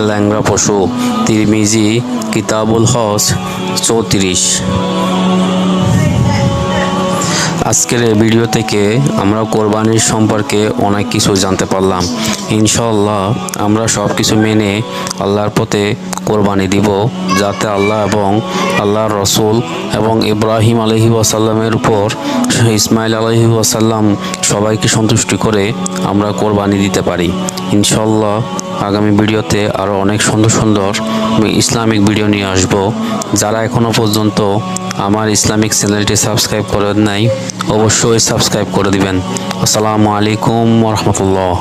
ল্যাংড়া পশু। তিরমিজি কিতাবুল হজ 34। আজকের এই ভিডিও থেকে আমরা কোরবানির সম্পর্কে অনেক কিছু জানতে পারলাম। ইনশাআল্লাহ আমরা সব কিছু মেনে আল্লাহর পথে কোরবানি দিব, যাতে আল্লাহ এবং আল্লাহর রসুল এবং ইব্রাহিম আলাইহি ওয়াসাল্লামের উপর ইসমাইল আলাইহি ওয়াসাল্লাম সবাইকে সন্তুষ্টি করে আমরা কোরবানি দিতে পারি। ইনশাআল্লাহ আগামী ভিডিওতে আরও অনেক সুন্দর সুন্দর ইসলামিক ভিডিও নিয়ে আসব। যারা এখনও পর্যন্ত আমার ইসলামিক চ্যানেলটি সাবস্ক্রাইব করেন নাই, অবশ্যই সাবস্ক্রাইব করে দিবেন। আসসালামু আলাইকুম ওয়া রাহমাতুল্লাহ।